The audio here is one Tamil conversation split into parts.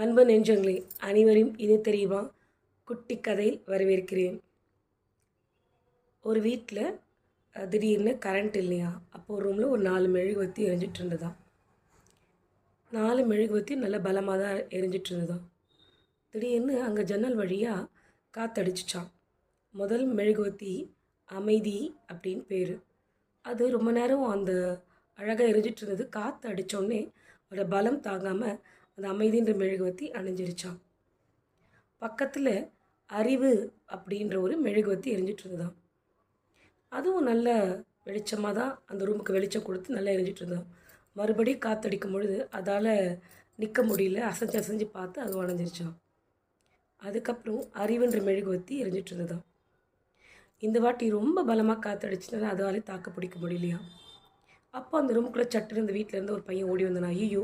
அன்பு நெஞ்சங்களே, அனைவரையும் இது தெரியுமா குட்டி கதையில் வரவேற்கிறேன். ஒரு வீட்டில் திடீர்னு கரண்ட் இல்லையா, அப்போ ஒரு ரூமில் ஒரு 4 மெழுகுவர்த்தி எரிஞ்சிட்டு இருந்ததாம். 4 மெழுகுவர்த்தி நல்ல பலமாக தான் எரிஞ்சிட்டு இருந்ததாம். திடீர்னு அங்கே ஜன்னல் வழியாக காற்றடிச்சிச்சான். முதல் மெழுகுவர்த்தி அமைதி அப்படின்னு பேர். அது ரொம்ப நேரம் அந்த அழகாக எரிஞ்சிட்டு இருந்தது. காற்று அடித்தோடனே அதோட பலம் தாங்காமல் அந்த அமைதின்ற மெழுகுவர்த்தி அணைஞ்சிருச்சான். பக்கத்தில் அறிவு அப்படின்ற ஒரு மெழுகுவர்த்தி எரிஞ்சிட்டு இருந்ததாம். அதுவும் நல்ல வெளிச்சமாக தான் அந்த ரூமுக்கு வெளிச்சம் கொடுத்து நல்லா எரிஞ்சிட்டு இருந்தோம். மறுபடியும் காற்றடிக்கும் பொழுது அதால் நிற்க முடியல, அசைஞ்சு அசைஞ்சு பார்த்து அது அணைஞ்சிருச்சான். அதுக்கப்புறம் அறிவுன்ற மெழுகுவர்த்தி எரிஞ்சிட்டு இருந்ததாம். இந்த வாட்டி ரொம்ப பலமாக காற்றடிச்சுனால அதாலே தாக்கு பிடிக்க முடியலையா. அப்போ அந்த ரூமுக்குள்ளே சட்டுன்னு இந்த வீட்டிலேருந்து ஒரு பையன் ஓடி வந்தான். ஐயோ,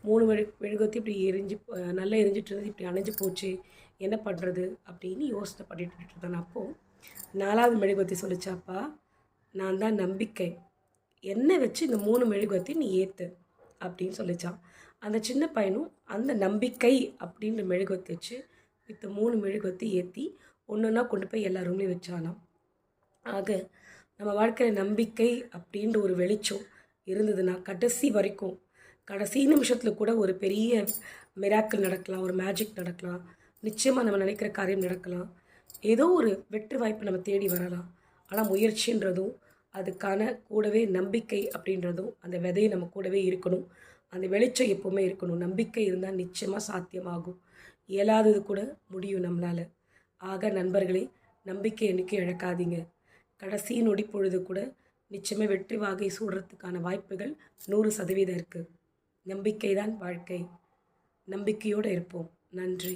3 மெழுகுவர்த்தி இப்படி எரிஞ்சு நல்லா எரிஞ்சிட்டு இருந்தது, இப்படி அணைஞ்சு போச்சு, என்ன பண்ணுறது அப்படின்னு யோசனை பண்ணிட்டு இருந்தான். அப்போது 4வது மெழுகுவர்த்தி சொல்லிச்சாப்பா, நான் தான் நம்பிக்கை, என்னை வச்சு இந்த 3 மெழுகுவர்த்தி நீ ஏற்று அப்படின்னு சொல்லிச்சான். அந்த சின்ன பையனும் அந்த நம்பிக்கை அப்படின்ற மெழுகுவர்த்தி வச்சு இந்த 3 மெழுகுவர்த்தி ஏற்றி ஒன்றுன்னா கொண்டு போய் எல்லா ரூம்லேயும் வச்சாலாம். ஆக நம்ம வாழ்க்கையில் நம்பிக்கை அப்படின்ற ஒரு வெளிச்சம் இருந்ததுன்னா கடைசி நிமிஷத்தில் கூட ஒரு பெரிய மிராக்கிள் நடக்கலாம், ஒரு மேஜிக் நடக்கலாம், நிச்சயமாக நம்ம நினைக்கிற காரியம் நடக்கலாம், ஏதோ ஒரு வெற்றி வாய்ப்பு நம்ம தேடி வரலாம். ஆனால் முயற்சின்றதும் அதுக்கான கூடவே நம்பிக்கை அப்படின்றதும் அந்த விதையை நம்ம கூடவே இருக்கணும். அந்த வெளிச்சம் எப்போவுமே இருக்கணும். நம்பிக்கை இருந்தால் நிச்சயமாக சாத்தியமாகும். இயலாதது கூட முடியும் நம்மளால். ஆக நண்பர்களே, நம்பிக்கை என்றைக்கும் இழக்காதீங்க. கடைசி நொடி பொழுது கூட நிச்சயமாக வெற்றி வாகை சூடுறதுக்கான வாய்ப்புகள் 100% இருக்குது. நம்பிக்கை தான் வாழ்க்கை. நம்பிக்கையோடு இருப்போம். நன்றி.